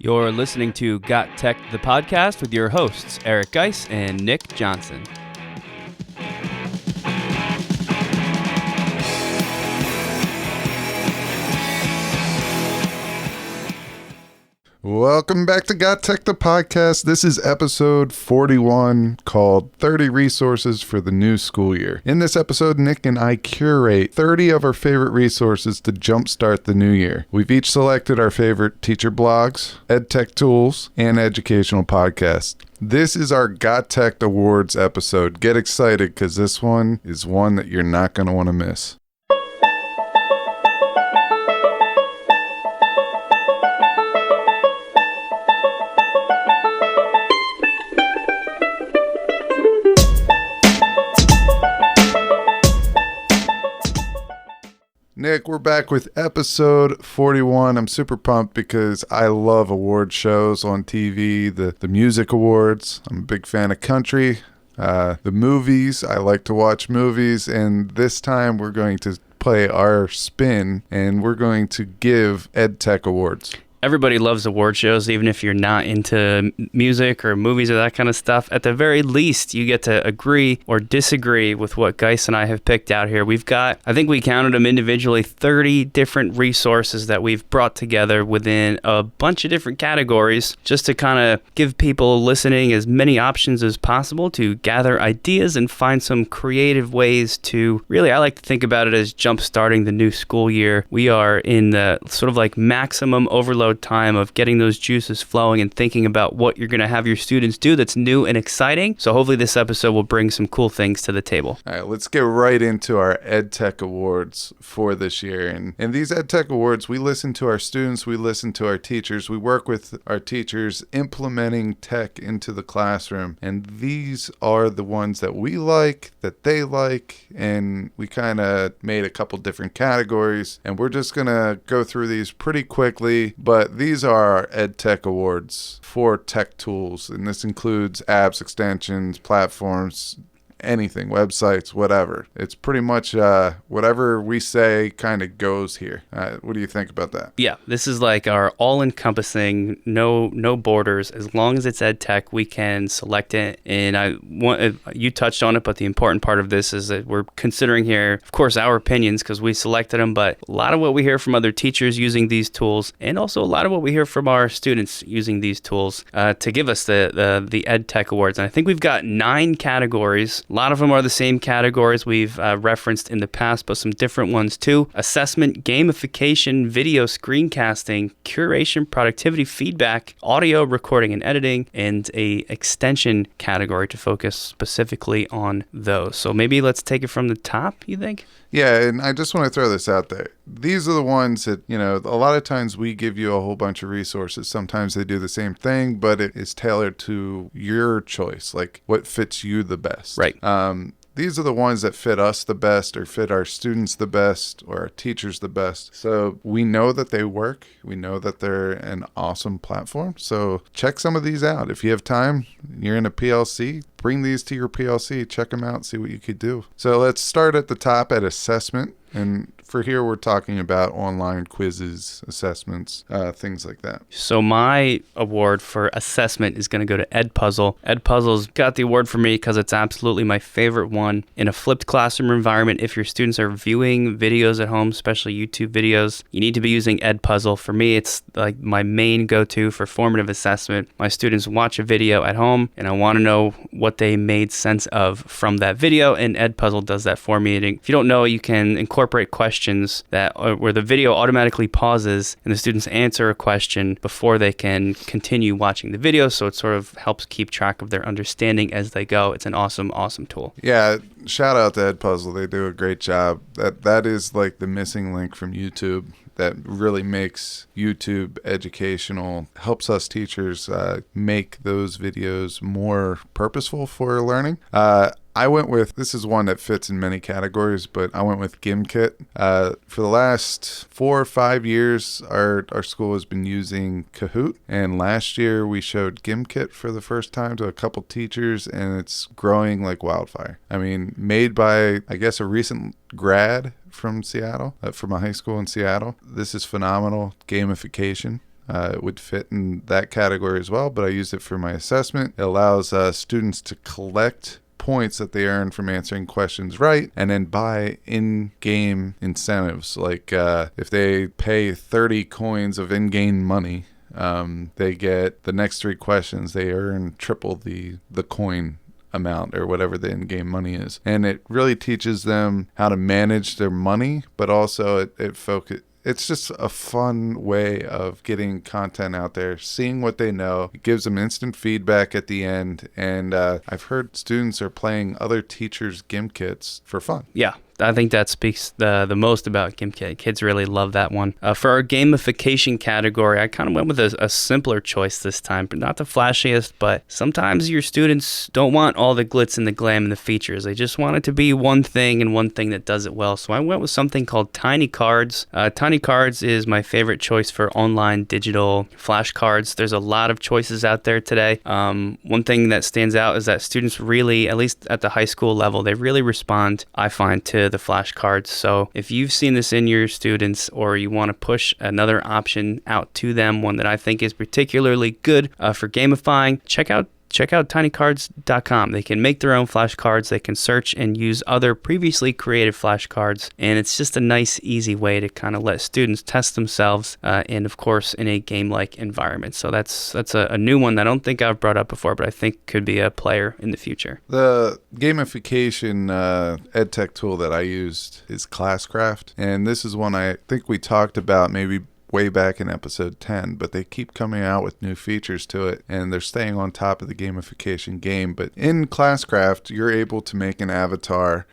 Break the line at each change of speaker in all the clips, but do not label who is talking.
You're listening to Got Tech, the podcast with your hosts, Eric Geis and Nick Johnson.
Welcome back to GotTech, the podcast. This is episode 41 called 30 Resources for the New School Year. In this episode, Nick and I curate 30 of our favorite resources to jumpstart the new year. We've each selected our favorite teacher blogs, edtech tools, and educational podcasts. This is our GotTech Awards episode. Get excited because this one is one that you're not going to want to miss. Nick, we're back with episode 41. I'm super pumped because I love award shows on TV, the music awards. I'm a big fan of country, the movies. I like to watch movies, and this time we're going to play our spin, and we're going to give EdTech Awards.
Everybody loves award shows, even if you're not into music or movies or that kind of stuff. At the very least, you get to agree or disagree with what Geis and I have picked out here. We've got, I think we counted them individually, 30 different resources that we've brought together within a bunch of different categories just to kind of give people listening as many options as possible to gather ideas and find some creative ways to, really, I like to think about it as jump-starting the new school year. We are in the sort of like maximum overload time of getting those juices flowing and thinking about what you're going to have your students do that's new and exciting. So hopefully this episode will bring some cool things to the table.
All right, let's get right into our EdTech Awards for this year. And these EdTech Awards, we listen to our students, we listen to our teachers, we work with our teachers implementing tech into the classroom. And these are the ones that we like, that they like, and we kind of made a couple different categories. And we're just going to go through these pretty quickly, but these are our EdTech Awards for tech tools, and this includes apps, extensions, platforms, anything, websites, whatever. It's pretty much whatever we say kind of goes here. What do you think about that?
Yeah, this is like our all-encompassing, no borders. As long as it's ed tech, we can select it. And you touched on it, but the important part of this is that we're considering here, of course, our opinions because we selected them, but a lot of what we hear from other teachers using these tools, and also a lot of what we hear from our students using these tools to give us the ed tech awards. And I think we've got 9 categories. A lot of them are the same categories we've referenced in the past, but some different ones too. Assessment, gamification, video screencasting, curation, productivity, feedback, audio, recording and editing, and a extension category to focus specifically on those. So maybe let's take it from the top, you think?
Yeah, and I just want to throw this out there. These are the ones that, a lot of times we give you a whole bunch of resources. Sometimes they do the same thing, but it is tailored to your choice, like what fits you the best.
Right.
These are the ones that fit us the best or fit our students the best or our teachers the best. So we know that they work. We know that they're an awesome platform. So check some of these out. If you have time, you're in a PLC, bring these to your PLC, check them out, see what you could do. So let's start at the top at assessment. And for here, we're talking about online quizzes, assessments, things like that.
So my award for assessment is going to go to Edpuzzle. Edpuzzle's got the award for me because it's absolutely my favorite one. In a flipped classroom environment, if your students are viewing videos at home, especially YouTube videos, you need to be using Edpuzzle. For me, it's like my main go-to for formative assessment. My students watch a video at home, and I want to know what they made sense of from that video, and Edpuzzle does that for me. And if you don't know, you can incorporate questions that where the video automatically pauses and the students answer a question before they can continue watching the video, so it sort of helps keep track of their understanding as they go. It's an awesome tool.
Yeah, shout out to Edpuzzle. They do a great job. That is like the missing link from YouTube that really makes YouTube educational, helps us teachers make those videos more purposeful for learning. I went with, this is one that fits in many categories, but I went with Gimkit. For the last 4 or 5 years, our school has been using Kahoot. And last year we showed Gimkit for the first time to a couple teachers, and it's growing like wildfire. I mean, made by, I guess, a recent grad from Seattle, from a high school in Seattle. This is phenomenal. Gamification. it would fit in that category as well, but I use it for my assessment. It allows students to collect points that they earn from answering questions right and then buy in-game incentives. Like if they pay 30 coins of in-game money, they get the next 3 questions, they earn triple the coin amount or whatever the in-game money is. And it really teaches them how to manage their money, but also it's just a fun way of getting content out there, seeing what they know. It gives them instant feedback at the end. And I've heard students are playing other teachers' GIM kits for fun.
Yeah. I think that speaks the most about GimKit. Kids really love that one. For our gamification category, I kind of went with a simpler choice this time, but not the flashiest, but sometimes your students don't want all the glitz and the glam and the features. They just want it to be one thing and one thing that does it well. So I went with something called Tiny Cards. Tiny Cards is my favorite choice for online digital flashcards. There's a lot of choices out there today. One thing that stands out is that students really, at least at the high school level, they really respond, I find, to the flashcards. So if you've seen this in your students or you want to push another option out to them, one that I think is particularly good for gamifying, check out tinycards.com. They can make their own flashcards. They can search and use other previously created flashcards. And it's just a nice, easy way to kind of let students test themselves and, of course, in a game-like environment. So that's a new one that I don't think I've brought up before, but I think could be a player in the future.
The gamification EdTech tool that I used is Classcraft. And this is one I think we talked about maybe way back in episode 10, but they keep coming out with new features to it and they're staying on top of the gamification game. But in Classcraft, you're able to make an avatar.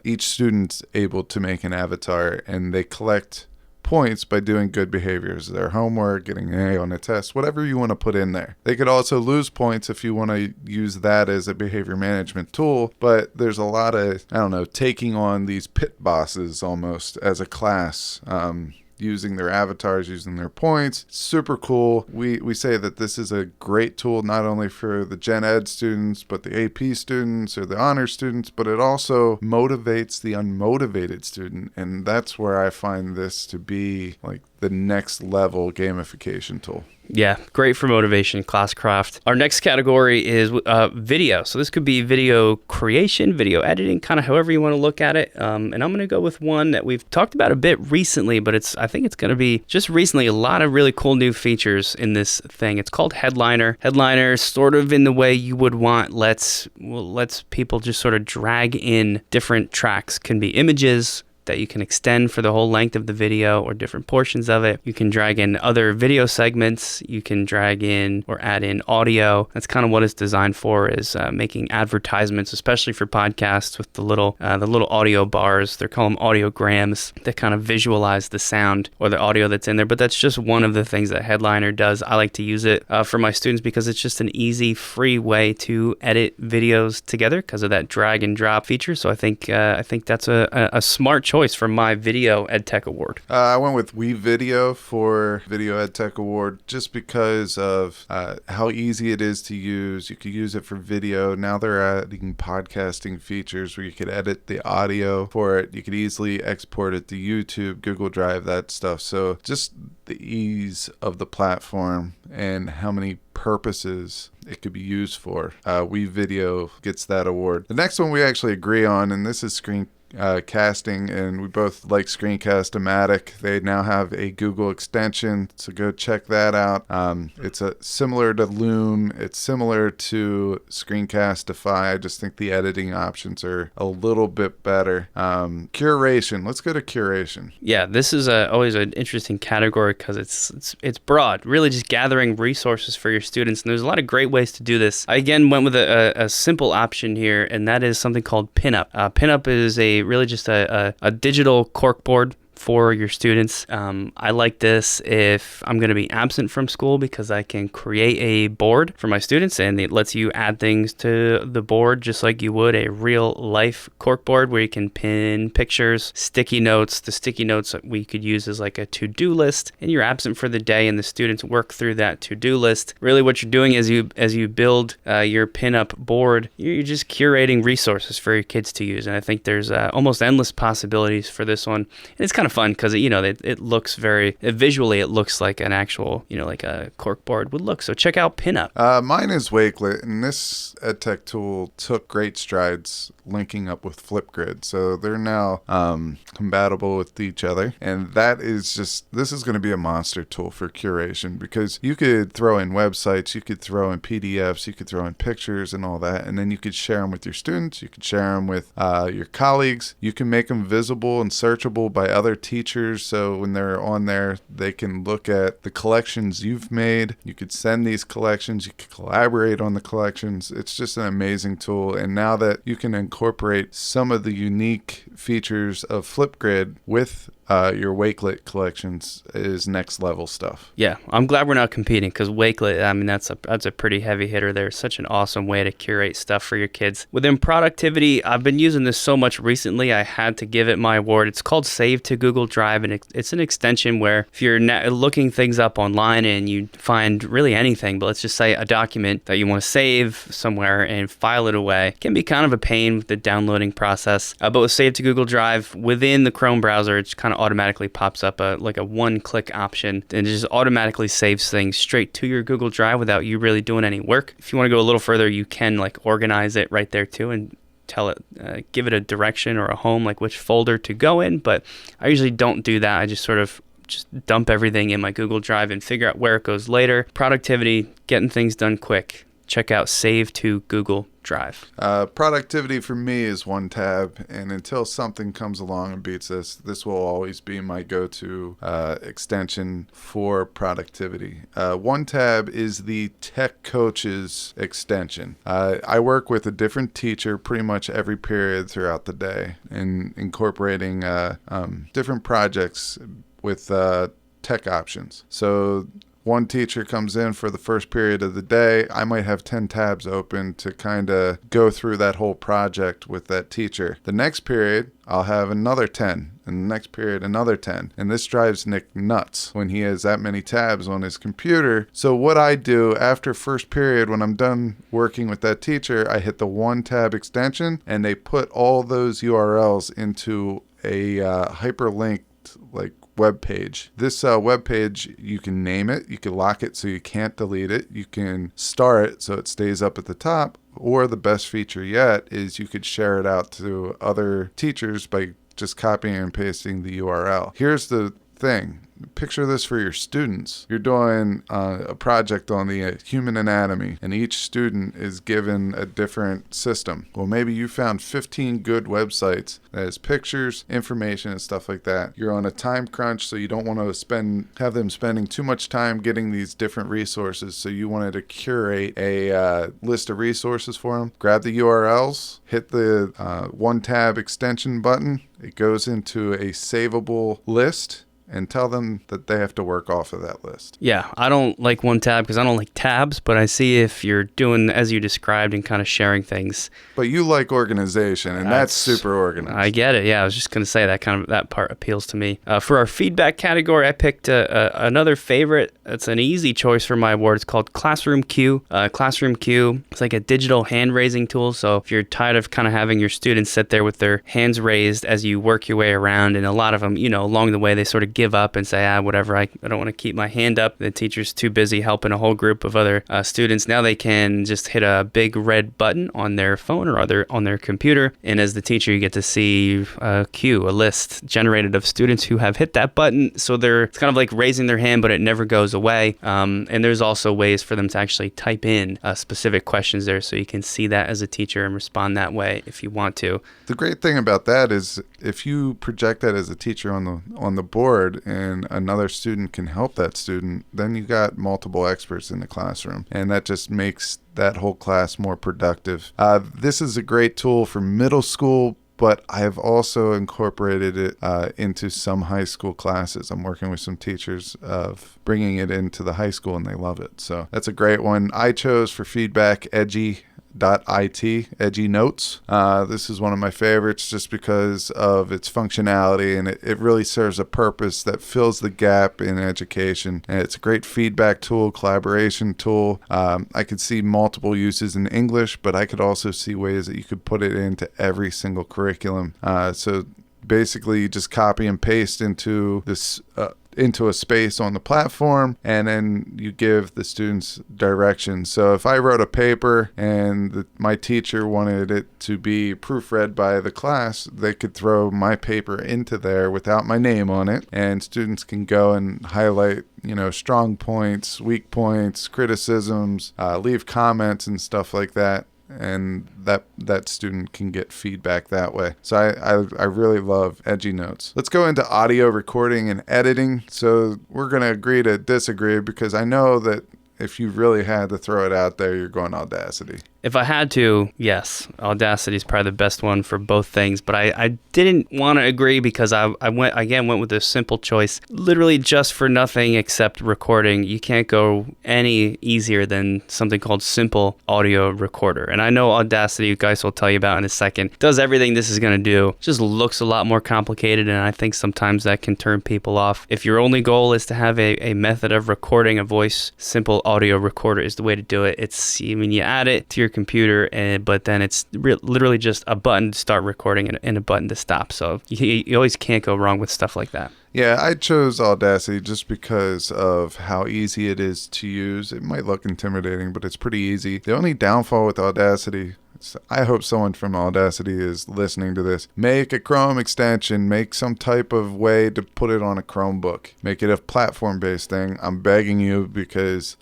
Each student's able to make an avatar and they collect points by doing good behaviors, their homework, getting an A on a test, whatever you want to put in there. They could also lose points if you want to use that as a behavior management tool, but there's a lot of, taking on these pit bosses almost as a class. Using their avatars, using their points. Super cool. We say that this is a great tool not only for the Gen Ed students, but the AP students or the honor students, but it also motivates the unmotivated student. And that's where I find this to be like the next level gamification tool.
Yeah, great for motivation, Classcraft. Our next category is video. So this could be video creation, video editing, kind of however you want to look at it. And I'm going to go with one that we've talked about a bit recently, but I think it's going to be just recently a lot of really cool new features in this thing. It's called Headliner. Headliner, sort of in the way you would want, lets people just sort of drag in different tracks. Can be images that you can extend for the whole length of the video or different portions of it. You can drag in other video segments. You can drag in or add in audio. That's kind of what it's designed for, is making advertisements, especially for podcasts, with the little audio bars. They're called them audiograms that kind of visualize the sound or the audio that's in there. But that's just one of the things that Headliner does. I like to use it for my students because it's just an easy, free way to edit videos together because of that drag and drop feature. So I think that's a smart choice for my Video EdTech Award.
I went with Wevideo for Video EdTech Award just because of how easy it is to use. You could use it for video. Now they're adding podcasting features where you could edit the audio for it. You could easily export it to YouTube, Google Drive, that stuff. So just the ease of the platform and how many purposes it could be used for. Wevideo gets that award. The next one we actually agree on, and this is screencasting, and we both like Screencast-O-Matic. They now have a Google extension, so go check that out. It's similar to Loom. It's similar to Screencastify. I just think the editing options are a little bit better. Curation. Let's go to Curation.
Yeah, this is always an interesting category because it's broad, really just gathering resources for your students, and there's a lot of great ways to do this. I again went with a simple option here, and that is something called Pinup. Pinup is really just a digital corkboard for your students. I like this if I'm going to be absent from school because I can create a board for my students and it lets you add things to the board just like you would a real life corkboard where you can pin pictures, sticky notes. The sticky notes that we could use as like a to-do list, and you're absent for the day and the students work through that to-do list. Really what you're doing is as you build your pinup board, you're just curating resources for your kids to use, and I think there's almost endless possibilities for this one. And it's kind of fun because, it looks visually, it looks like an actual, like a corkboard would look. So check out Pinup.
Mine is Wakelet, and this EdTech tool took great strides linking up with Flipgrid. So they're now compatible with each other. And this is going to be a monster tool for curation, because you could throw in websites, you could throw in PDFs, you could throw in pictures and all that. And then you could share them with your students. You could share them with your colleagues. You can make them visible and searchable by other teachers. So when they're on there, they can look at the collections you've made. You could send these collections. You could collaborate on the collections. It's just an amazing tool. And now that you can incorporate some of the unique features of Flipgrid with your Wakelet collections is next level stuff.
Yeah, I'm glad we're not competing, because Wakelet, I mean, that's a pretty heavy hitter there. Such an awesome way to curate stuff for your kids. Within productivity, I've been using this so much recently, I had to give it my award. It's called Save to Google Drive, and it's an extension where if you're looking things up online and you find really anything, but let's just say a document that you want to save somewhere and file it away, it can be kind of a pain with the downloading process. But with Save to Google Drive, within the Chrome browser, it's kind of automatically pops up a one-click option, and it just automatically saves things straight to your Google Drive without you really doing any work. If you want to go a little further, you can organize it right there too, and tell it, give it a direction or a home, like which folder to go in. But I usually don't do that. I just dump everything in my Google Drive and figure out where it goes later. Productivity, getting things done quick. Check out Save to Google Drive.
Productivity for me is One Tab, and until something comes along and beats this will always be my go-to extension for productivity. One Tab is the tech coach's extension. I work with a different teacher pretty much every period throughout the day, and incorporating different projects with tech options. So one teacher comes in for the first period of the day. I might have 10 tabs open to kind of go through that whole project with that teacher. The next period, I'll have another 10, and the next period, another 10. And this drives Nick nuts when he has that many tabs on his computer. So what I do after first period, when I'm done working with that teacher, I hit the One Tab extension, and they put all those URLs into a hyperlinked web page. This web page, you can name it, you can lock it so you can't delete it, you can star it so it stays up at the top, or the best feature yet is you could share it out to other teachers by just copying and pasting the URL. Here's the thing. Picture this for your students. You're doing a project on the human anatomy, and each student is given a different system. Well, maybe you found 15 good websites that has pictures, information, and stuff like that. You're on a time crunch, so you don't want to have them spending too much time getting these different resources, so you wanted to curate a list of resources for them. Grab the URLs, hit the One Tab extension button. It goes into a savable list, and tell them that they have to work off of that list.
Yeah, I don't like One Tab because I don't like tabs, but I see if you're doing as you described and kind of sharing things.
But you like organization, and that's super organized.
I get it. Yeah, I was just going to say that part appeals to me. For our feedback category, I picked another favorite. It's an easy choice for my award. It's called Classroom Q. Classroom Q, it's like a digital hand-raising tool. So if you're tired of kind of having your students sit there with their hands raised as you work your way around, and a lot of them, along the way, they sort of give up and say, whatever, I don't want to keep my hand up. The teacher's too busy helping a whole group of other students. Now they can just hit a big red button on their phone or on their computer, and as the teacher, you get to see a queue, a list generated of students who have hit that button. So it's kind of like raising their hand, but it never goes away. And there's also ways for them to actually type in specific questions there, so you can see that as a teacher and respond that way if you want to.
The great thing about that is if you project that as a teacher on the board, and another student can help that student, then you got multiple experts in the classroom, and that just makes that whole class more productive. This is a great tool for middle school, but I have also incorporated it into some high school classes. I'm working with some teachers of bringing it into the high school, and they love it. So that's a great one. I chose for feedback Edgy Notes. This is one of my favorites just because of its functionality, and it really serves a purpose that fills the gap in education. And it's a great feedback tool, collaboration tool. I could see multiple uses in English, but I could also see ways that you could put it into every single curriculum. So basically you just copy and paste into this into a space on the platform, and then you give the students directions. So if I wrote a paper and my teacher wanted it to be proofread by the class, they could throw my paper into there without my name on it, and students can go and highlight, strong points, weak points, criticisms, leave comments and stuff like that. And that student can get feedback that way. So I really love Edgy Notes. Let's go into audio recording and editing. So we're going to agree to disagree, because I know that if you really had to throw it out there, you're going Audacity.
If I had to, yes, Audacity is probably the best one for both things. But I didn't want to agree, because I went with a simple choice, literally just for nothing except recording. You can't go any easier than something called Simple Audio Recorder. And I know Audacity, you guys will tell you about in a second, does everything this is going to do. It just looks a lot more complicated, and I think sometimes that can turn people off. If your only goal is to have a method of recording a voice, Simple Audio Recorder is the way to do it. You add it to your computer, but then it's literally just a button to start recording and a button to stop. So you always can't go wrong with stuff like that.
Yeah, I chose Audacity just because of how easy it is to use. It might look intimidating, but it's pretty easy. The only downfall with Audacity, I hope someone from Audacity is listening to this, make a Chrome extension, make some type of way to put it on a Chromebook, make it a platform-based thing. I'm begging you, because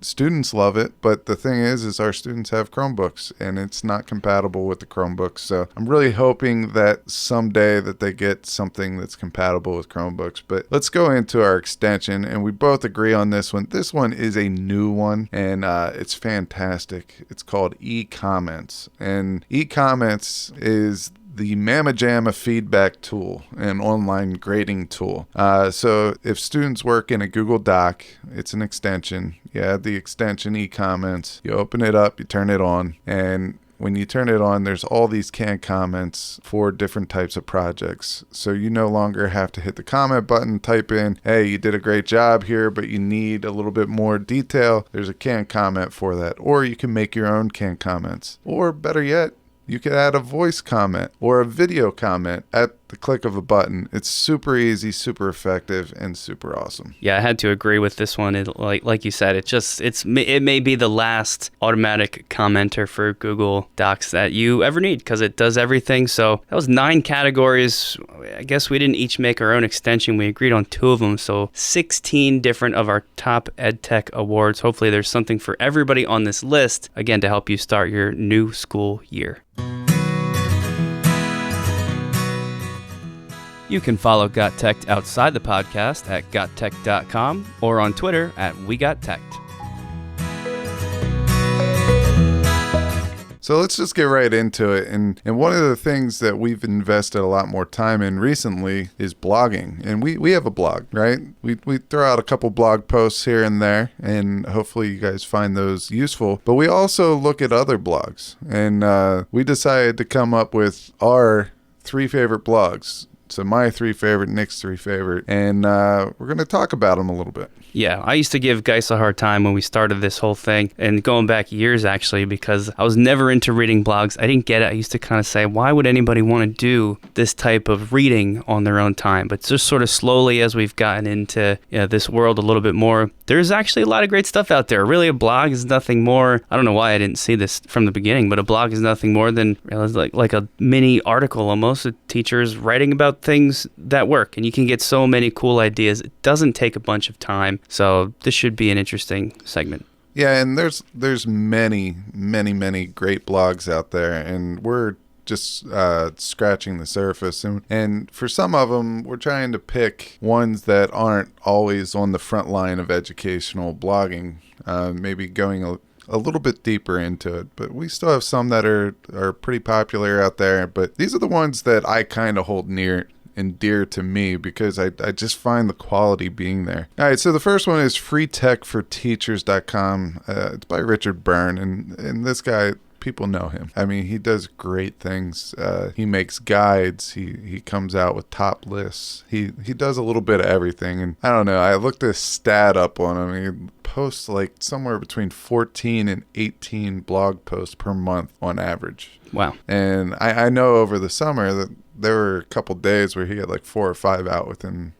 students love it, but the thing is our students have Chromebooks, and it's not compatible with the Chromebooks. So I'm really hoping that someday that they get something that's compatible with Chromebooks. But let's go into our extension, and we both agree on this one. This one is a new one, and it's fantastic. It's called eComments. And eComments is the Mamma Jamma feedback tool, an online grading tool. So if students work in a Google Doc, it's an extension. You add the extension eComments, you open it up, you turn it on, and when you turn it on, there's all these canned comments for different types of projects. So you no longer have to hit the comment button, type in, hey, you did a great job here, but you need a little bit more detail. There's a canned comment for that. Or you can make your own canned comments. Or better yet, you could add a voice comment or a video comment at the click of a button. It's super easy, super effective, and super awesome.
Yeah, I had to agree with this one. Like you said, it may be the last automatic commenter for Google Docs that you ever need, because it does everything. So that was 9 categories. I guess we didn't each make our own extension. We agreed on 2 of them. So 16 different of our top EdTech awards. Hopefully there's something for everybody on this list, again, to help you start your new school year. You can follow GotTechED outside the podcast at gottech.com or on Twitter at WeGotTechED.
So let's just get right into it. And one of the things that we've invested a lot more time in recently is blogging. And we have a blog, right? We throw out a couple blog posts here and there, and hopefully you guys find those useful. But we also look at other blogs. And we decided to come up with our 3 favorite blogs. So my 3 favorite, Nick's 3 favorite, and we're going to talk about them a little bit.
Yeah, I used to give Geis a hard time when we started this whole thing, and going back years actually, because I was never into reading blogs. I didn't get it. I used to kind of say, why would anybody want to do this type of reading on their own time? But just sort of slowly as we've gotten into this world a little bit more, there's actually a lot of great stuff out there. Really, a blog is nothing more. I don't know why I didn't see this from the beginning, but a blog is nothing more than like a mini article almost of teachers writing about things that work, and you can get so many cool ideas. It doesn't take a bunch of time. So this should be an interesting segment.
Yeah, and there's many great blogs out there, and we're just scratching the surface. And for some of them, we're trying to pick ones that aren't always on the front line of educational blogging, maybe going a little bit deeper into it. But we still have some that are pretty popular out there. But these are the ones that I kind of hold near and dear to me, because I just find the quality being there. All right, so the first one is freetechforteachers.com. It's by Richard Byrne, and this guy, people know him. I mean, he does great things. He makes guides. He comes out with top lists. He does a little bit of everything. And I don't know, I looked this stat up on him. He posts like somewhere between 14 and 18 blog posts per month on average.
Wow.
And I know over the summer that there were a couple days where he had like 4 or 5 out within,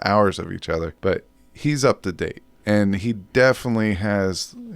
hours of each other. But he's up to date. And he definitely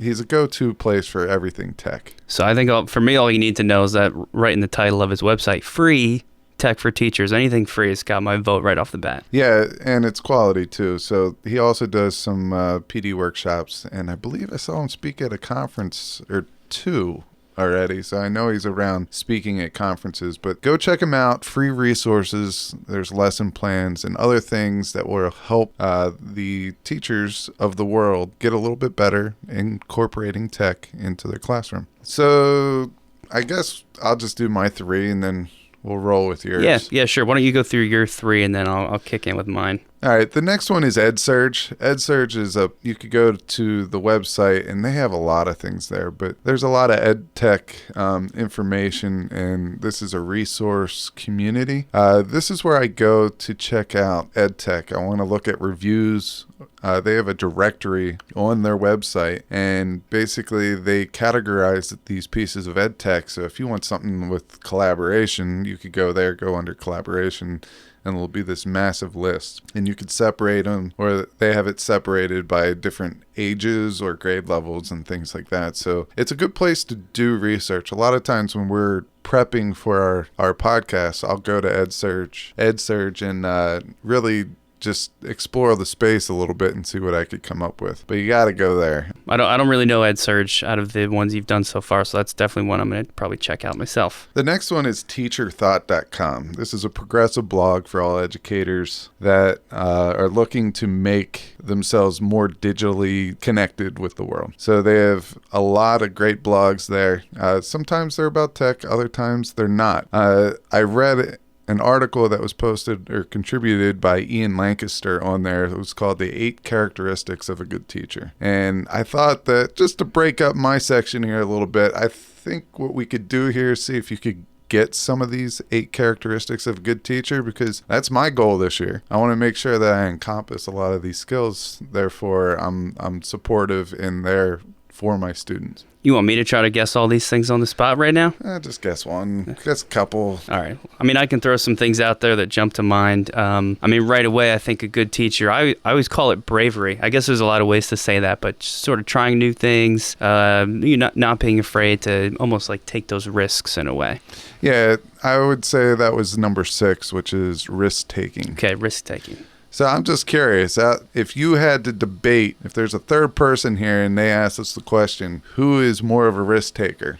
he's a go-to place for everything tech.
So I think for me, all you need to know is that right in the title of his website, free tech for teachers. Anything free has got my vote right off the bat.
Yeah, and it's quality too. So he also does some PD workshops, and I believe I saw him speak at a conference or 2 already, so I know he's around speaking at conferences. But go check him out. Free resources, there's lesson plans and other things that will help the teachers of the world get a little bit better incorporating tech into their classroom. So I guess I'll just do my 3 and then we'll roll with yours.
Yeah, sure. Why don't you go through your 3 and then I'll kick in with mine.
All right, the next one is EdSurge. EdSurge is you could go to the website and they have a lot of things there, but there's a lot of EdTech information, and this is a resource community. This is where I go to check out EdTech. I want to look at reviews. They have a directory on their website, and basically they categorize these pieces of EdTech. So if you want something with collaboration, you could go there, go under collaboration, and it'll be this massive list. And you could separate them, or they have it separated by different ages or grade levels and things like that. So it's a good place to do research. A lot of times when we're prepping for our podcast, I'll go to EdSurge and really just explore the space a little bit and see what I could come up with. But you got to go there.
I don't really know EdSurge out of the ones you've done so far, so that's definitely one I'm going to probably check out myself.
The next one is teacherthought.com. This is a progressive blog for all educators that are looking to make themselves more digitally connected with the world. So they have a lot of great blogs there. Sometimes they're about tech, other times they're not. I read an article that was posted or contributed by Ian Lancaster on there. It was called The 8 Characteristics of a Good Teacher. And I thought that just to break up my section here a little bit, I think what we could do here is see if you could get some of these 8 characteristics of a good teacher, because that's my goal this year. I want to make sure that I encompass a lot of these skills. Therefore, I'm supportive in there for my students.
You want me to try to guess all these things on the spot right now?
Just guess one. Guess a couple.
All right. I mean, I can throw some things out there that jump to mind. Right away, I think a good teacher, I always call it bravery. I guess there's a lot of ways to say that, but just sort of trying new things, not being afraid to almost like take those risks in a way.
Yeah, I would say that was number 6, which is risk-taking.
Okay, risk-taking.
So I'm just curious, if you had to debate, if there's a third person here and they ask us the question, who is more of a risk taker?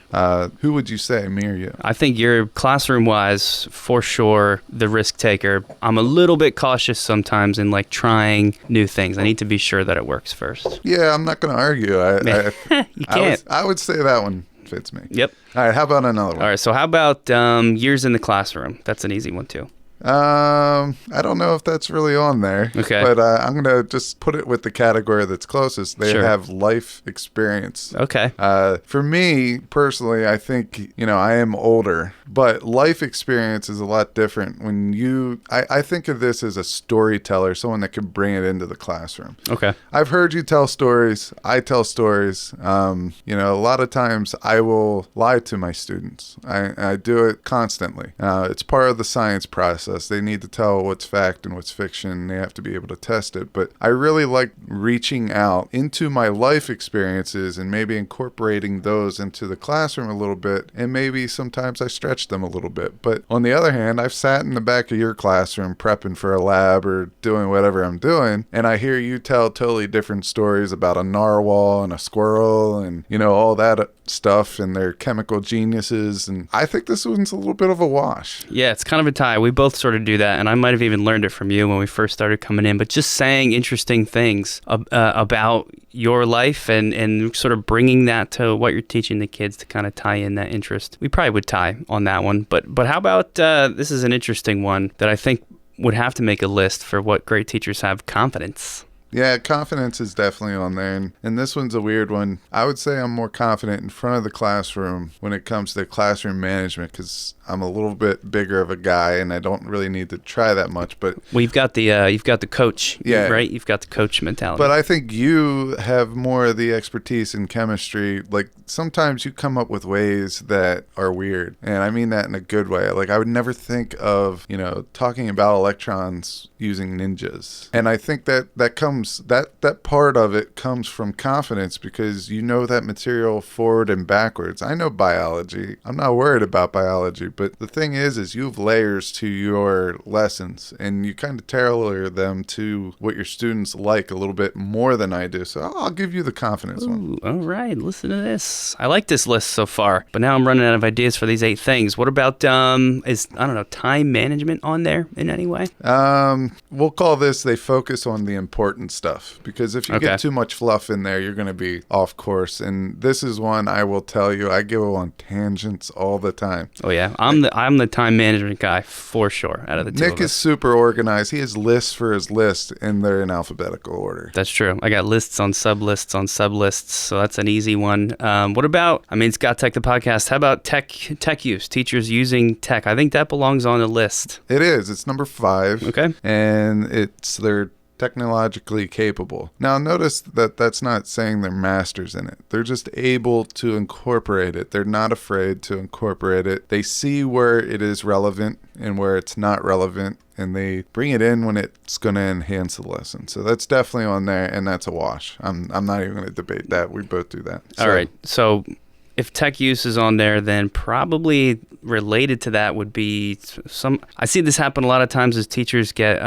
Who would you say, me or you?
I think you're classroom-wise, for sure, the risk taker. I'm a little bit cautious sometimes in like trying new things. I need to be sure that it works first.
Yeah, I'm not going to argue.
You can't.
I would say that one fits me.
Yep.
All right, how about another one?
All right, so how about years in the classroom? That's an easy one too.
I don't know if that's really on there.
Okay.
But I'm going to just put it with the category that's closest. They have life experience.
Okay.
For me, personally, I think, I am older, but life experience is a lot different when I think of this as a storyteller, someone that can bring it into the classroom.
Okay.
I've heard you tell stories. I tell stories. A lot of times I will lie to my students. I do it constantly. It's part of the science process. They need to tell what's fact and what's fiction. They have to be able to test it. But I really like reaching out into my life experiences and maybe incorporating those into the classroom a little bit. And maybe sometimes I stretch them a little bit. But on the other hand, I've sat in the back of your classroom prepping for a lab or doing whatever I'm doing, and I hear you tell totally different stories about a narwhal and a squirrel and, all that stuff and their chemical geniuses. And I think this one's a little bit of a wash.
Yeah, it's kind of a tie. We both sort of do that, and I might have even learned it from you when we first started coming in, but just saying interesting things about your life and sort of bringing that to what you're teaching the kids to kind of tie in that interest. We probably would tie on that one, but how about this is an interesting one that I think would have to make a list for what great teachers have: confidence.
Yeah, confidence is definitely on there. And this one's a weird one. I would say I'm more confident in front of the classroom when it comes to classroom management, because I'm a little bit bigger of a guy and I don't really need to try that much. But
well, you've got the coach,
yeah,
right? You've got the coach mentality.
But I think you have more of the expertise in chemistry. Like sometimes you come up with ways that are weird, and I mean that in a good way. Like I would never think of, you know, talking about electrons using ninjas. And I think that comes, that part of it comes from confidence, because you know that material forward and backwards. I know biology. I'm not worried about biology, but the thing is you have layers to your lessons, and you kind of tailor them to what your students like a little bit more than I do. So I'll give you the confidence one.
All right, listen to this. I like this list so far, but now I'm running out of ideas for these 8 things. What about is, I don't know, time management on there in any way?
We'll call this, they focus on the important stuff, because if you get too much fluff in there, you're going to be off course. And this is one I will tell you, I go on tangents all the time.
Oh yeah, I'm the time management guy for sure out of the two
Nick
of us.
is super organized. He has lists for his list, and they're in alphabetical order.
That's true. I got lists on sublists on sublists, so that's an easy one. What about, I mean, it's GotTech the podcast. How about tech use, teachers using tech? I think that belongs on the list.
It is. It's number 5.
Okay.
And they're technologically capable. Now notice that that's not saying they're masters in it. They're just able to incorporate it. They're not afraid to incorporate it. They see where it is relevant and where it's not relevant, and they bring it in when it's going to enhance the lesson. So that's definitely on there, and that's a wash. I'm not even going to debate that. We both do that.
All right. So if tech use is on there, then probably related to that would be I see this happen a lot of times as teachers get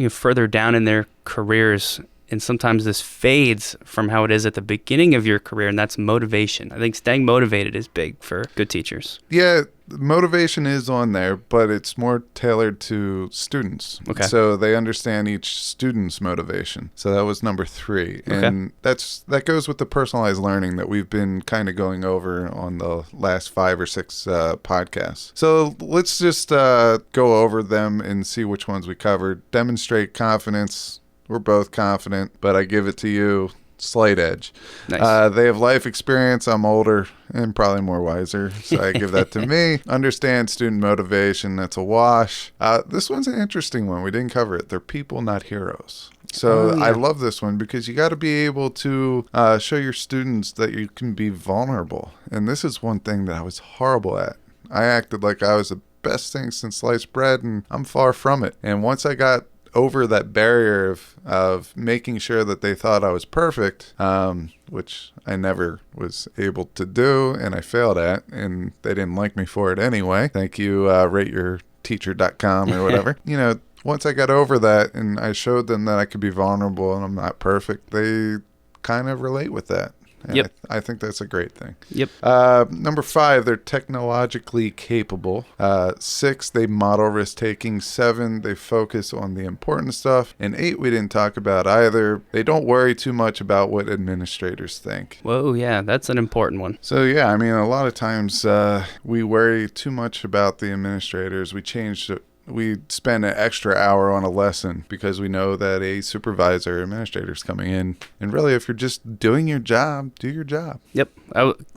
further down in their careers, and sometimes this fades from how it is at the beginning of your career, and that's motivation. I think staying motivated is big for good teachers.
Yeah, motivation is on there, but it's more tailored to students.
Okay.
So they understand each student's motivation. So that was number 3.
Okay.
And that goes with the personalized learning that we've been kind of going over on the last 5 or 6 podcasts. So let's just go over them and see which ones we covered. Demonstrate confidence. We're both confident, but I give it to you. Slight edge.
Nice.
They have life experience. I'm older and probably more wiser, so I give that to me. Understand student motivation. That's a wash. This one's an interesting one. We didn't cover it. They're people, not heroes. So I love this one, because you got to be able to show your students that you can be vulnerable. And this is one thing that I was horrible at. I acted like I was the best thing since sliced bread, and I'm far from it. And once I got over that barrier of making sure that they thought I was perfect, which I never was able to do, and I failed at, and they didn't like me for it anyway. Thank you, rateyourteacher.com or whatever. Once I got over that and I showed them that I could be vulnerable and I'm not perfect, they kind of relate with that. And
yep.
I think that's a great thing.
Yep.
Number 5, they're technologically capable. 6, they model risk-taking. 7, they focus on the important stuff. And 8, we didn't talk about either. They don't worry too much about what administrators think.
Whoa, yeah, that's an important one.
So, yeah, I mean, a lot of times we worry too much about the administrators. We spend an extra hour on a lesson because we know that a supervisor or administrator is coming in. And really, if you're just doing your job, do your job.
Yep.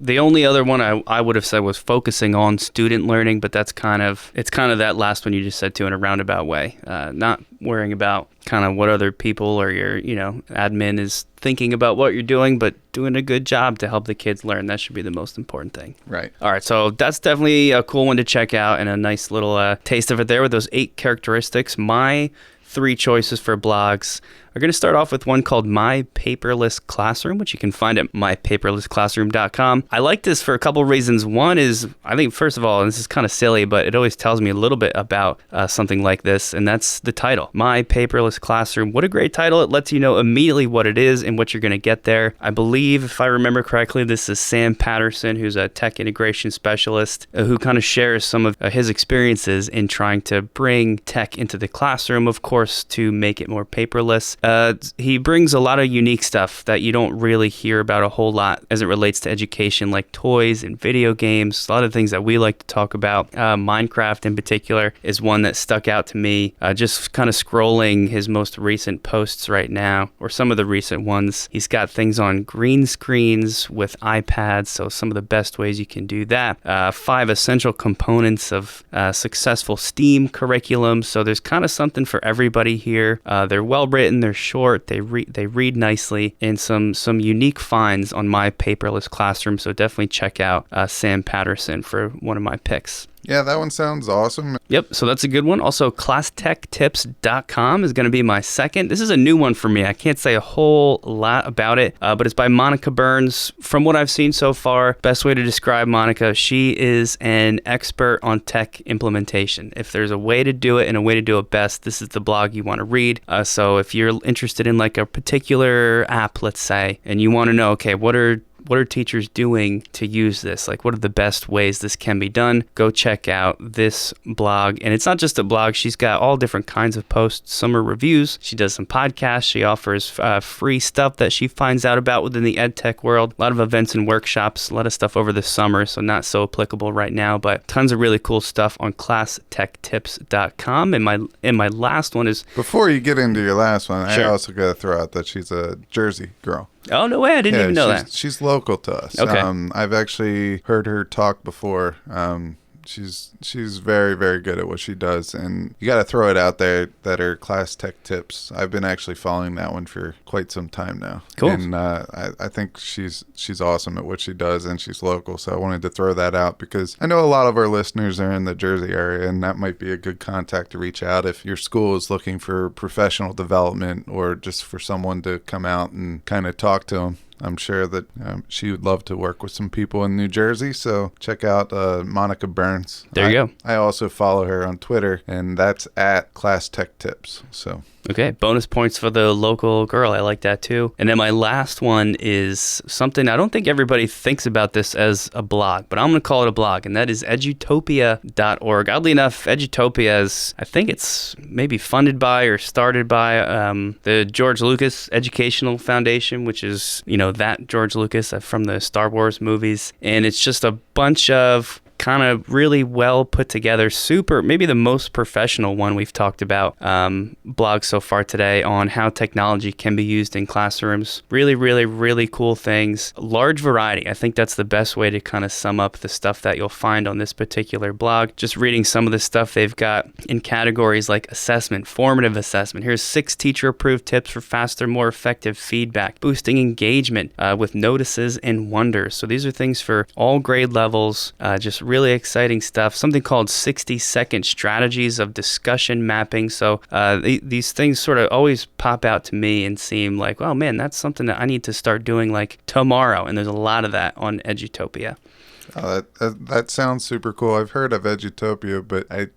The only other one I would have said was focusing on student learning, but it's kind of that last one you just said too in a roundabout way. Not worrying about kind of what other people or your, admin is thinking about what you're doing, but doing a good job to help the kids learn. That should be the most important thing.
Right.
All right. So that's definitely a cool one to check out, and a nice little taste of it there with those 8 characteristics. My 3 choices for blogs are going to start off with one called My Paperless Classroom, which you can find at mypaperlessclassroom.com. I like this for a couple of reasons. One is, I think, first of all, and this is kind of silly, but it always tells me a little bit about something like this, and that's the title, My Paperless Classroom. What a great title. It lets you know immediately what it is and what you're going to get there. I believe, if I remember correctly, this is Sam Patterson, who's a tech integration specialist, who kind of shares some of his experiences in trying to bring tech into the classroom, of course, to make it more paperless. He brings a lot of unique stuff that you don't really hear about a whole lot as it relates to education, like toys and video games, a lot of things that we like to talk about. Minecraft in particular is one that stuck out to me. Just kind of scrolling his most recent posts right now, or some of the recent ones. He's got things on green screens with iPads, so some of the best ways you can do that. 5 essential components of successful STEAM curriculum. So there's kind of something for everybody here. They're well written, they're short, they read nicely, and some unique finds on my Paperless Classroom. So definitely check out Sam Patterson for one of my picks.
Yeah, that one sounds awesome.
Yep, so that's a good one. Also, ClassTechTips.com is going to be my second. This is a new one for me. I can't say a whole lot about it, but it's by Monica Burns. From what I've seen so far, best way to describe Monica, she is an expert on tech implementation. If there's a way to do it and a way to do it best, this is the blog you want to read. So if you're interested in like a particular app, let's say, and you want to know, okay, what are teachers doing to use this? Like, what are the best ways this can be done? Go check out this blog. And it's not just a blog. She's got all different kinds of posts. Some are reviews. She does some podcasts. She offers free stuff that she finds out about within the EdTech world. A lot of events and workshops, a lot of stuff over the summer, so not so applicable right now, but tons of really cool stuff on ClassTechTips.com. And my last one is...
Before you get into your last one,
Sure.
I also got to throw out that she's a Jersey girl.
Oh, no way. I didn't even know that.
She's local to us.
Okay.
I've actually heard her talk before. She's very, very good at what she does, and you got to throw it out there that her Class Tech Tips. I've been actually following that one for quite some time now.
Cool.
And I think she's awesome at what she does, and she's local. So I wanted to throw that out because I know a lot of our listeners are in the Jersey area, and that might be a good contact to reach out if your school is looking for professional development or just for someone to come out and kind of talk to them. I'm sure that she would love to work with some people in New Jersey, so check out Monica Burns.
There you go.
I also follow her on Twitter, and that's at Class Tech Tips. So
Okay, bonus points for the local girl. I like that too. And then my last one is something I don't think everybody thinks about this as a blog, but I'm going to call it a blog, and that is edutopia.org. Oddly enough, Edutopia is, I think it's maybe funded by or started by the George Lucas Educational Foundation, which is, that George Lucas from the Star Wars movies. And it's just a bunch of kind of really well put together, maybe the most professional one we've talked about blog so far today on how technology can be used in classrooms. Really, really, really cool things. Large variety. I think that's the best way to kind of sum up the stuff that you'll find on this particular blog. Just reading some of the stuff they've got in categories like assessment, formative assessment. Here's 6 teacher-approved tips for faster, more effective feedback, boosting engagement with notices and wonders. So these are things for all grade levels, just really exciting stuff. Something called 60-second strategies of discussion mapping. So these things sort of always pop out to me and seem like, oh man, that's something that I need to start doing like tomorrow. And there's a lot of that on Edutopia.
That sounds super cool. I've heard of Edutopia, but I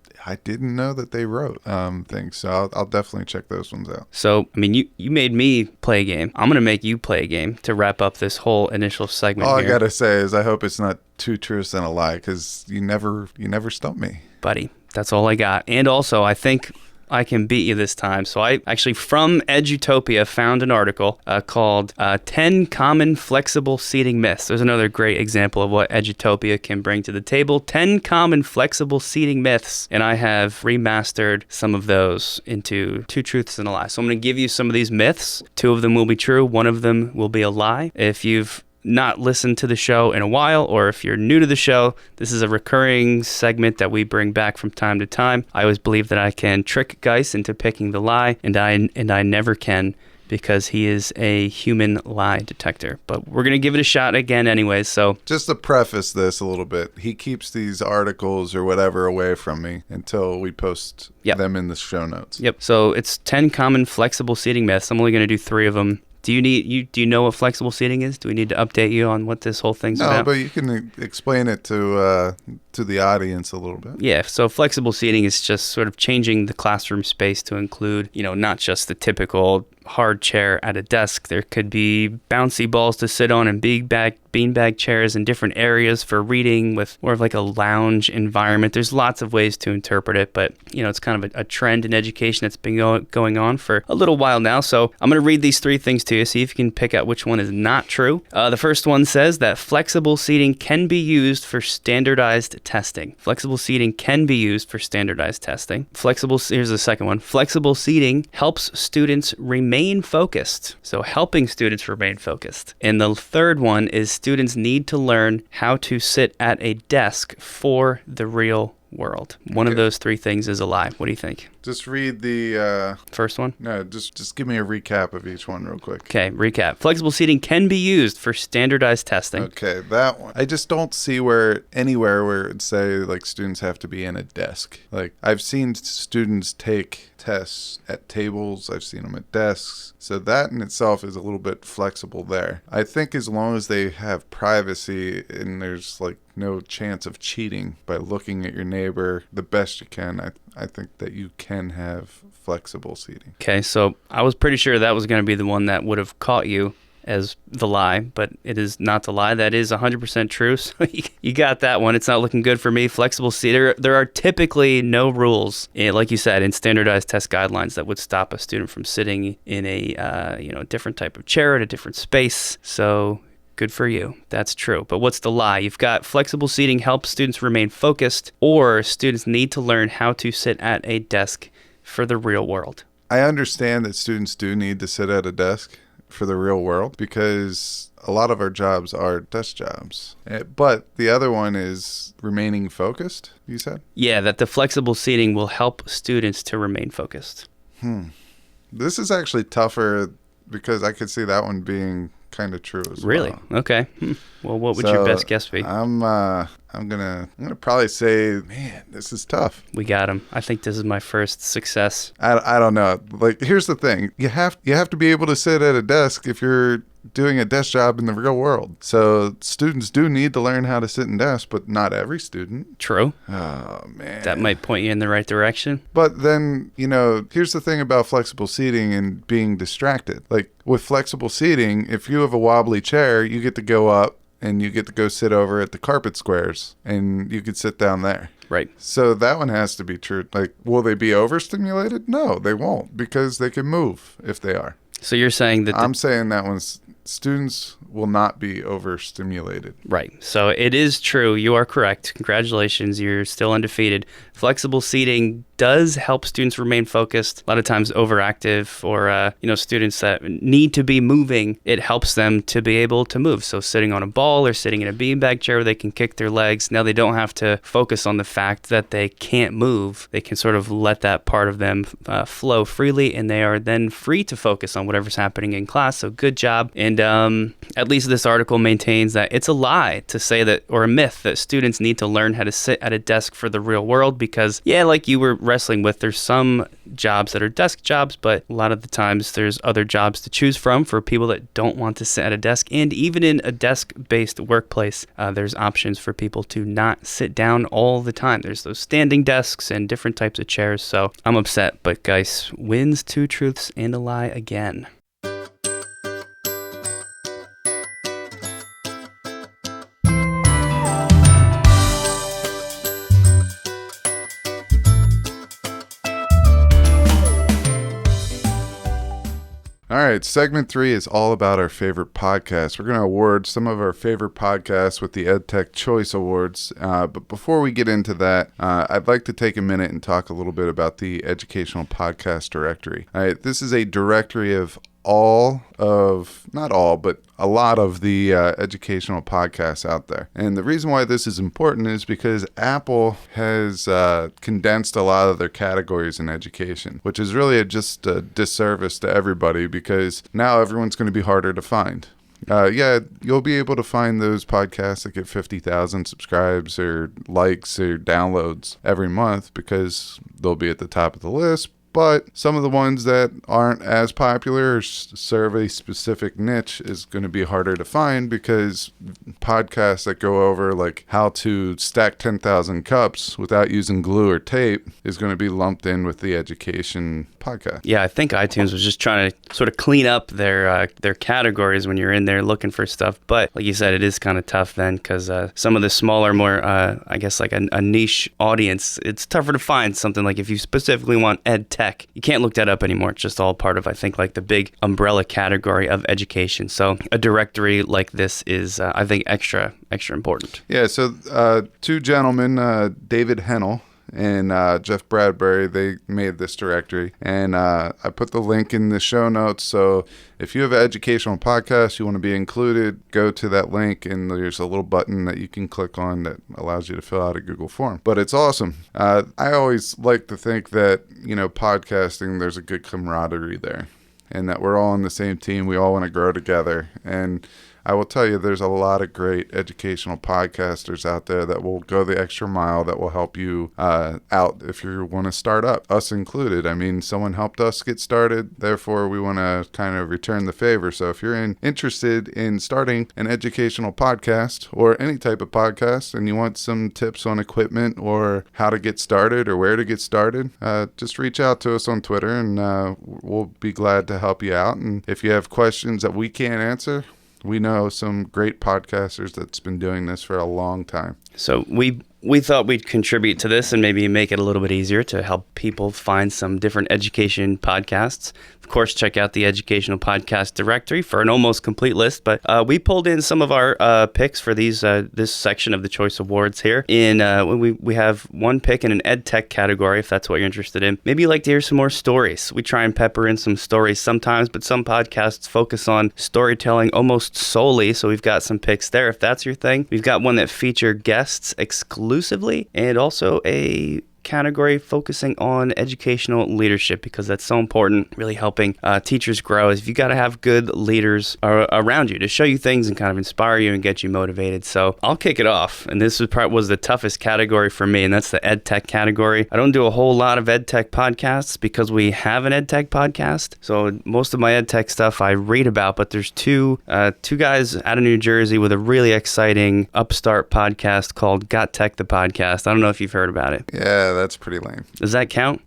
didn't know that they wrote things. So I'll definitely check those ones out.
So, I mean, you made me play a game. I'm going to make you play a game to wrap up this whole initial segment
All
here.
I got to say is I hope it's not 2 truths and a lie, because you never stump me.
Buddy, that's all I got. And also, I think I can beat you this time. So I actually, from Edutopia, found an article called 10 Common Flexible Seating Myths. There's another great example of what Edutopia can bring to the table. 10 Common Flexible Seating Myths. And I have remastered some of those into 2 truths and a lie. So I'm going to give you some of these myths. 2 of them will be true. 1 of them will be a lie. If you've not listened to the show in a while, or if you're new to the show, this is a recurring segment that we bring back from time to time. I always believe that I can trick Geis into picking the lie, and I never can, because he is a human lie detector. But we're going to give it a shot again anyways. So
just to preface this a little bit, he keeps these articles or whatever away from me until we post them in the show notes.
Yep. So it's 10 common flexible seating myths. I'm only going to do 3 of them Do you know what flexible seating is? Do we need to update you on what this whole thing's about?
No, but you can explain it to the audience a little bit.
Yeah, so flexible seating is just sort of changing the classroom space to include, not just the typical hard chair at a desk. There could be bouncy balls to sit on and beanbag chairs in different areas for reading with more of like a lounge environment. There's lots of ways to interpret it, but it's kind of a trend in education that's been going on for a little while now. So I'm going to read these 3 things to you, see if you can pick out which one is not true. The first one says that flexible seating can be used for standardized testing. Flexible seating can be used for standardized testing. Here's the second one. Flexible seating helps students remain focused. So helping students remain focused. And the third one is students need to learn how to sit at a desk for the real world. One of those 3 things is a lie. What do you think?
Just read the
first one?
No, just give me a recap of each one real quick.
Okay, recap. Flexible seating can be used for standardized testing.
Okay, that one. I just don't see anywhere where it'd say like students have to be in a desk. Like I've seen students take tests at tables. I've seen them at desks. So that in itself is a little bit flexible there. I think as long as they have privacy and there's like no chance of cheating by looking at your neighbor the best you can, I think that you can have flexible seating.
Okay, so I was pretty sure that was going to be the one that would have caught you as the lie, but it is not the lie. That is 100% true. So you got that one. It's not looking good for me. Flexible seating. There are typically no rules, like you said, in standardized test guidelines that would stop a student from sitting in a different type of chair at a different space. So good for you. That's true. But what's the lie? You've got flexible seating helps students remain focused, or students need to learn how to sit at a desk for the real world.
I understand that students do need to sit at a desk for the real world because a lot of our jobs are desk jobs. But the other one is remaining focused, you said?
Yeah, that the flexible seating will help students to remain focused.
This is actually tougher because I could see that one being kind of true as well.
Really? Okay. Well, what would your best guess be?
I'm gonna probably say, man, this is tough.
We got him. I think this is my first success.
I don't know. Like, here's the thing: you have to be able to sit at a desk if you're doing a desk job in the real world. So students do need to learn how to sit in desks, but not every student.
True.
Oh, man.
That might point you in the right direction.
But then, here's the thing about flexible seating and being distracted. Like with flexible seating, if you have a wobbly chair, you get to go up and you get to go sit over at the carpet squares and you could sit down there.
Right.
So that one has to be true. Like, will they be overstimulated? No, they won't, because they can move if they are.
So you're saying that...
I'm saying that one's... Students will not be overstimulated.
Right. So it is true. You are correct. Congratulations. You're still undefeated. Flexible seating does help students remain focused. A lot of times overactive or, students that need to be moving, it helps them to be able to move. So sitting on a ball or sitting in a beanbag chair where they can kick their legs. Now they don't have to focus on the fact that they can't move. They can sort of let that part of them flow freely, and they are then free to focus on whatever's happening in class. So good job. And at least this article maintains that it's a lie to say that, or a myth, that students need to learn how to sit at a desk for the real world because, like you were wrestling with, there's some jobs that are desk jobs, but a lot of the times there's other jobs to choose from for people that don't want to sit at a desk. And even in a desk-based workplace, there's options for people to not sit down all the time. There's those standing desks and different types of chairs. So I'm upset, but Geis wins 2 truths and a lie again.
All right, segment 3 is all about our favorite podcasts. We're going to award some of our favorite podcasts with the Edtech Choice Awards. But before we get into that, I'd like to take a minute and talk a little bit about the Educational Podcast Directory. All right, this is a directory of not all, but a lot of the educational podcasts out there. And the reason why this is important is because Apple has condensed a lot of their categories in education, which is really just a disservice to everybody because now everyone's going to be harder to find. You'll be able to find those podcasts that get 50,000 subscribes or likes or downloads every month because they'll be at the top of the list. but some of the ones that aren't as popular or serve a specific niche is going to be harder to find, because podcasts that go over like how to stack 10,000 cups without using glue or tape is going to be lumped in with the education podcast.
Yeah, I think iTunes was just trying to sort of clean up their categories when you're in there looking for stuff. But like you said, it is kind of tough then, because some of the smaller, more, I guess like a niche audience, it's tougher to find something like if you specifically want ed tech. You can't look that up anymore. It's just all part of, I think, like the big umbrella category of education. So a directory like this is, I think, extra important.
Yeah, so two gentlemen, David Hennell and Jeff Bradbury, they made this directory, and I put the link in the show notes. So if you have an educational podcast, you want to be included, go to that link, and there's a little button that you can click on that allows you to fill out a Google form. But it's awesome. I always like to think that, podcasting, there's a good camaraderie there, and that we're all on the same team. We all want to grow together. And I will tell you, there's a lot of great educational podcasters out there that will go the extra mile, that will help you out if you want to start up, us included. I mean, someone helped us get started, therefore we want to kind of return the favor. So if you're interested in starting an educational podcast or any type of podcast, and you want some tips on equipment or how to get started or where to get started, just reach out to us on Twitter, and we'll be glad to help you out. And if you have questions that we can't answer, we know some great podcasters that's been doing this for a long time.
So we thought we'd contribute to this and maybe make it a little bit easier to help people find some different education podcasts. Of course, check out the educational podcast directory for an almost complete list. But we pulled in some of our picks for this section of the Choice Awards here. We have one pick in an ed tech category, if that's what you're interested in. Maybe you'd like to hear some more stories. We try and pepper in some stories sometimes, but some podcasts focus on storytelling almost solely. So we've got some picks there if that's your thing. We've got one that feature guests exclusively, and also a category focusing on educational leadership, because that's so important, really helping teachers grow. Is you got to have good leaders around you to show you things and kind of inspire you and get you motivated. So I'll kick it off, and this was the toughest category for me, and that's the ed tech category. I don't do a whole lot of ed tech podcasts because we have an ed tech podcast, so most of my ed tech stuff I read about, but there's two guys out of New Jersey with a really exciting upstart podcast called GotTechED the podcast. I don't know if you've heard about it.
Yeah, that's pretty lame.
Does that count?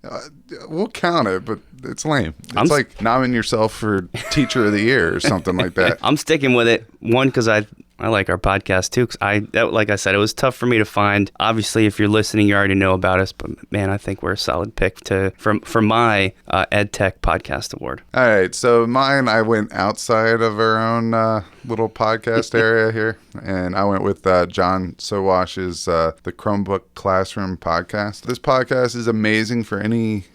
We'll count it, but it's lame. It's like nominating yourself for Teacher of the Year or something like that.
I'm sticking with it. One, because I like our podcast too. Because like I said, it was tough for me to find. Obviously, if you're listening, you already know about us. But man, I think we're a solid pick for my EdTech Podcast Award.
All right, so mine, I went outside of our own little podcast area here, and I went with John Sowash's the Chromebook Classroom podcast. This podcast is amazing for any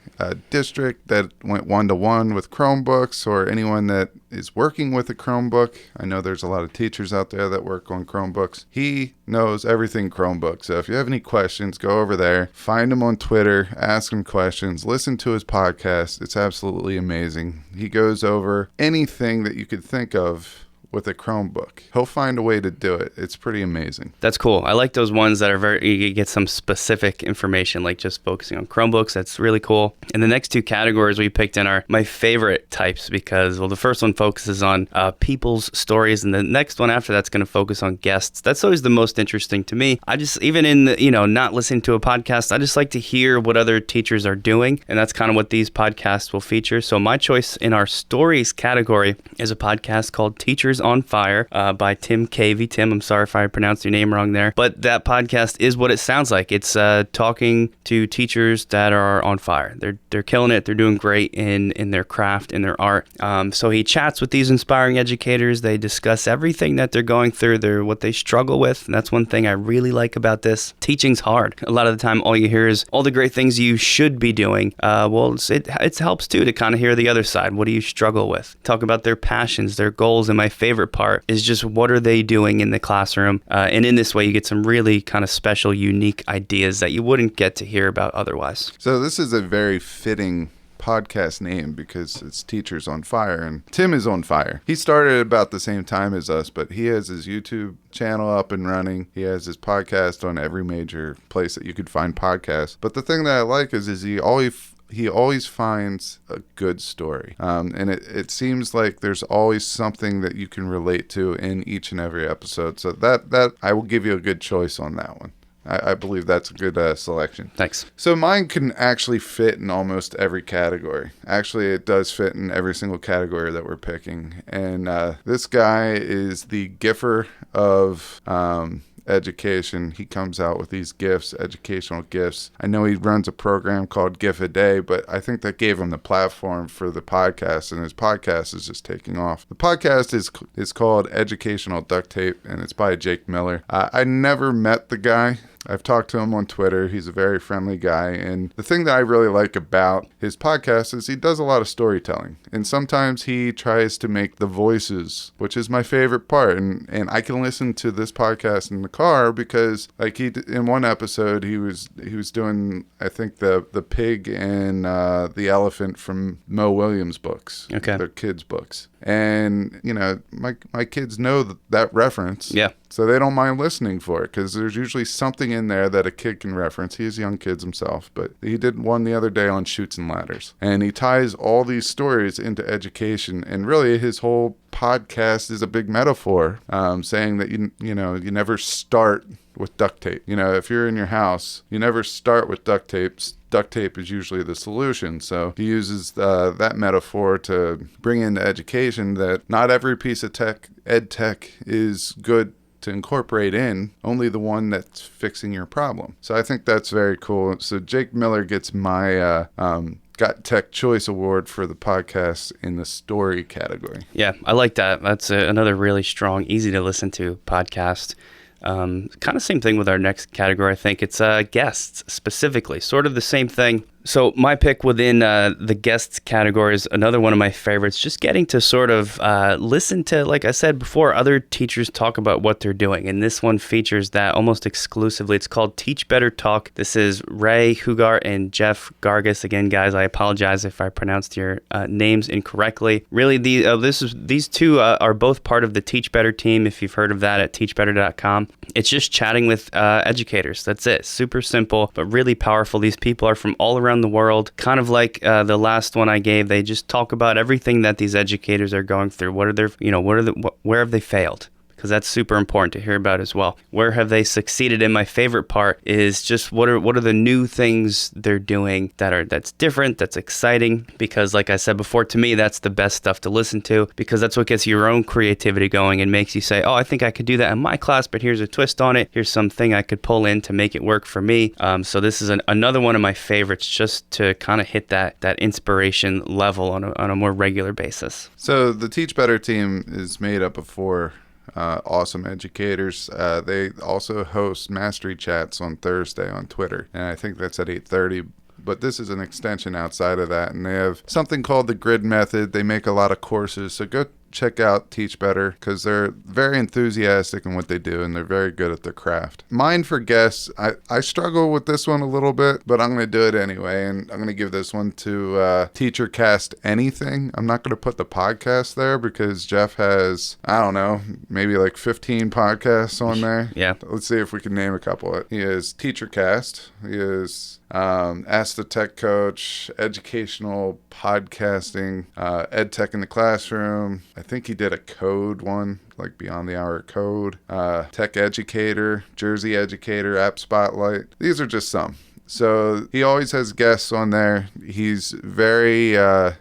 district that went one-to-one with Chromebooks, or anyone that is working with a Chromebook. I know there's a lot of teachers out there that work on Chromebooks. He knows everything Chromebook. So if you have any questions, go over there, find him on Twitter, ask him questions, listen to his podcast. It's absolutely amazing. He goes over anything that you could think of with a Chromebook. He'll find a way to do it. It's pretty amazing.
That's cool. I like those ones that are you get some specific information, like just focusing on Chromebooks. That's really cool. And the next two categories we picked in are my favorite types, because, well, the first one focuses on people's stories, and the next one after that's going to focus on guests. That's always the most interesting to me. I just, even in the, not listening to a podcast, I just like to hear what other teachers are doing, and that's kind of what these podcasts will feature. So my choice in our stories category is a podcast called Teachers on Fire by Tim Cavey. Tim, I'm sorry if I pronounced your name wrong there, but that podcast is what it sounds like. It's talking to teachers that are on fire. They're killing it. They're doing great in their craft, in their art. So he chats with these inspiring educators. They discuss everything that they're going through, what they struggle with. And that's one thing I really like about this. Teaching's hard. A lot of the time, all you hear is all the great things you should be doing. It helps too to kind of hear the other side. What do you struggle with? Talk about their passions, their goals, and my favorite part is just what are they doing in the classroom. And in this way, you get some really kind of special, unique ideas that you wouldn't get to hear about otherwise.
So this is a very fitting podcast name because it's Teachers on Fire, and Tim is on fire. He started about the same time as us, but he has his YouTube channel up and running. He has his podcast on every major place that you could find podcasts. But the thing that I like is he he always finds a good story. And it seems like there's always something that you can relate to in each and every episode. So that I will give you a good choice on that one. I believe that's a good selection.
Thanks.
So mine can actually fit in almost every category. Actually, it does fit in every single category that we're picking. And this guy is the giffer of education. He comes out with these gifts, educational gifts. I know he runs a program called GIF a Day, but I think that gave him the platform for the podcast, and his podcast is just taking off. The podcast is called Educational Duct Tape, and it's by Jake Miller. I never met the guy. I've talked to him on Twitter. He's a very friendly guy. And the thing that I really like about his podcast is he does a lot of storytelling. And sometimes he tries to make the voices, which is my favorite part. And I can listen to this podcast in the car because, like, in one episode, he was doing, I think, the pig and the elephant from Mo Williams' books.
Okay.
Their kids' books. And, you know, my kids know that reference.
Yeah.
So they don't mind listening for it because there's usually something in there that a kid can reference. He has young kids himself, but he did one the other day on Chutes and Ladders. And he ties all these stories into education. And really his whole podcast is a big metaphor, saying that, you never start with duct tape. You know, if you're in your house, you never start with duct tape. Duct tape is usually the solution. So he uses that metaphor to bring into education that not every piece of ed tech is good to incorporate in, only the one that's fixing your problem. So I think that's very cool. So Jake Miller gets my GotTech Choice Award for the podcast in the story category.
Yeah, I like that. That's another really strong, easy to listen to podcast. Kind of same thing with our next category. I think it's guests specifically, sort of the same thing. So my pick within the guests category is another one of my favorites, just getting to sort of listen to, like I said before, other teachers talk about what they're doing. And this one features that almost exclusively. It's called Teach Better Talk. This is Ray Hugar and Jeff Gargas. Again, guys, I apologize if I pronounced your names incorrectly. Really, these two are both part of the Teach Better team, if you've heard of that, at teachbetter.com. It's just chatting with educators. That's it. Super simple, but really powerful. These people are from all around the world, kind of like the last one I gave. They just talk about everything that these educators are going through. Where have they failed? Because that's super important to hear about as well. Where have they succeeded? And my favorite part is just what are the new things they're doing that's different, that's exciting. Because like I said before, to me, that's the best stuff to listen to, because that's what gets your own creativity going and makes you say, oh, I think I could do that in my class, but here's a twist on it. Here's something I could pull in to make it work for me. So this is another one of my favorites, just to kind of hit that inspiration level on a more regular basis.
So the Teach Better team is made up of four awesome educators. They also host mastery chats on Thursday on Twitter, and I think that's at 8:30. But this is an extension outside of that, and they have something called the Grid Method. They make a lot of courses, so go check out Teach Better, because they're very enthusiastic in what they do, and they're very good at their craft. Mine for guests, I struggle with this one a little bit, but I'm going to do it anyway, and I'm going to give this one to Teacher Cast Anything. I'm not going to put the podcast there because Jeff has, I don't know, maybe like 15 podcasts on there.
Yeah.
Let's see if we can name a couple. He is Teacher Cast. He is Ask the Tech Coach, Educational Podcasting, EdTech in the Classroom. I think he did a code one, like Beyond the Hour Code, Tech Educator, Jersey Educator, App Spotlight. These are just some. So he always has guests on there. He's very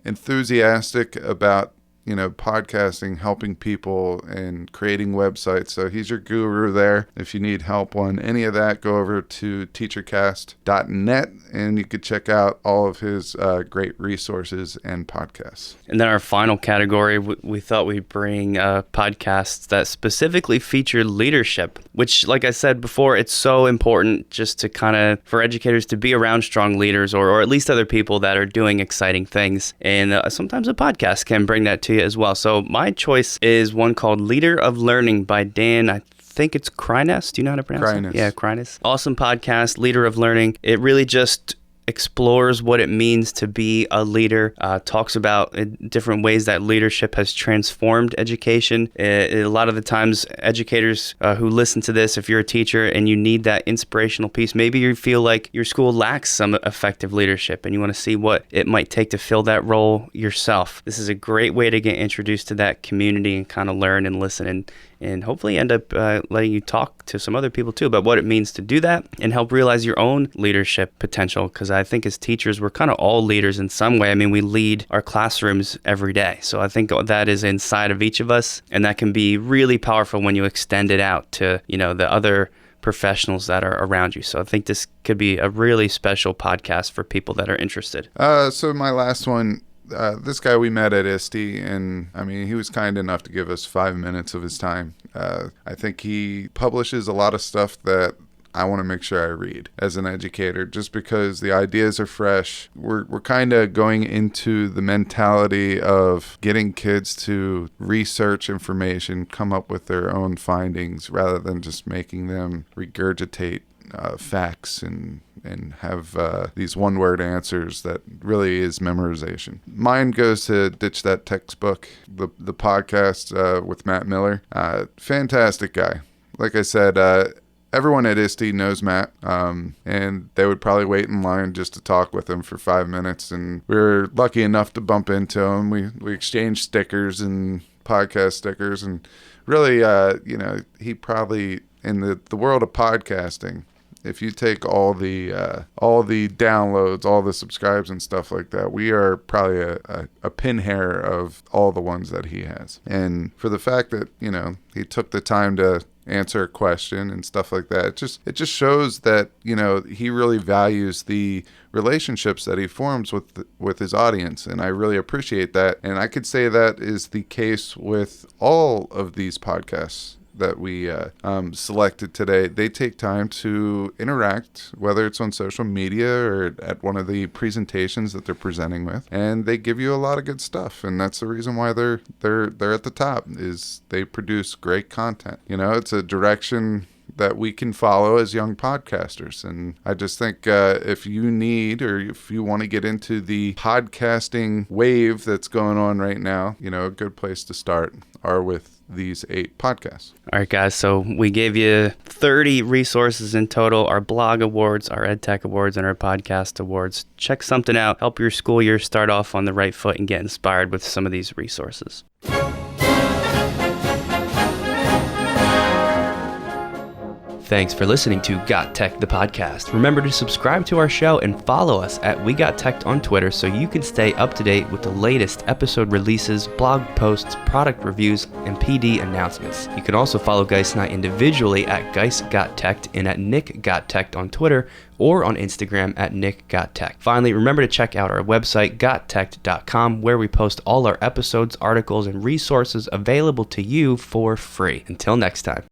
enthusiastic about podcasting, helping people and creating websites. So he's your guru there. If you need help on any of that, go over to teachercast.net and you could check out all of his great resources and podcasts.
And then our final category, we thought we'd bring podcasts that specifically feature leadership, which, like I said before, it's so important just to kind of, for educators to be around strong leaders or at least other people that are doing exciting things. And sometimes a podcast can bring that to you as well. So my choice is one called Leader of Learning by Dan, I think it's Krines. Do you know how to pronounce it? Yeah, Krines. Awesome podcast, Leader of Learning. It really just explores what it means to be a leader, talks about different ways that leadership has transformed education. A lot of the times, educators who listen to this, if you're a teacher and you need that inspirational piece, maybe you feel like your school lacks some effective leadership and you want to see what it might take to fill that role yourself. This is a great way to get introduced to that community and kind of learn and listen and hopefully end up letting you talk to some other people too about what it means to do that and help realize your own leadership potential. Because I think as teachers, we're kind of all leaders in some way. I mean, we lead our classrooms every day. So I think that is inside of each of us, and that can be really powerful when you extend it out to, the other professionals that are around you. So I think this could be a really special podcast for people that are interested.
So my last one, this guy we met at ISTE, and I mean, he was kind enough to give us 5 minutes of his time. I think he publishes a lot of stuff that I want to make sure I read as an educator, just because the ideas are fresh. We're kind of going into the mentality of getting kids to research information, come up with their own findings, rather than just making them regurgitate facts and have these one-word answers that really is memorization. Mine goes to Ditch That Textbook, the podcast with Matt Miller. Fantastic guy. Like I said, everyone at ISTE knows Matt, and they would probably wait in line just to talk with him for 5 minutes, and we were lucky enough to bump into him. We exchanged stickers and podcast stickers, and really, he probably, in the world of podcasting, if you take all the downloads, all the subscribes and stuff like that, we are probably a pin hair of all the ones that he has. And for the fact that, he took the time to answer a question and stuff like that, it just shows that, he really values the relationships that he forms with his audience. And I really appreciate that. And I could say that is the case with all of these podcasts that we selected today. They take time to interact, whether it's on social media or at one of the presentations that they're presenting with, and they give you a lot of good stuff. And that's the reason why they're at the top, is they produce great content. It's a direction that we can follow as young podcasters. And I just think if you need, or if you want to get into the podcasting wave that's going on right now, a good place to start are with these 8 podcasts.
All right, guys. So we gave you 30 resources in total, our blog awards, our Edtech Awards, and our podcast awards. Check something out. Help your school year start off on the right foot and get inspired with some of these resources. Thanks for listening to Got Tech, the podcast. Remember to subscribe to our show and follow us at We Got Tech on Twitter so you can stay up to date with the latest episode releases, blog posts, product reviews, and PD announcements. You can also follow Geist and I individually at Geist Got Tech and at Nick Got Tech on Twitter, or on Instagram at Nick Got Tech. Finally, remember to check out our website, GotTechED.com, where we post all our episodes, articles, and resources available to you for free. Until next time.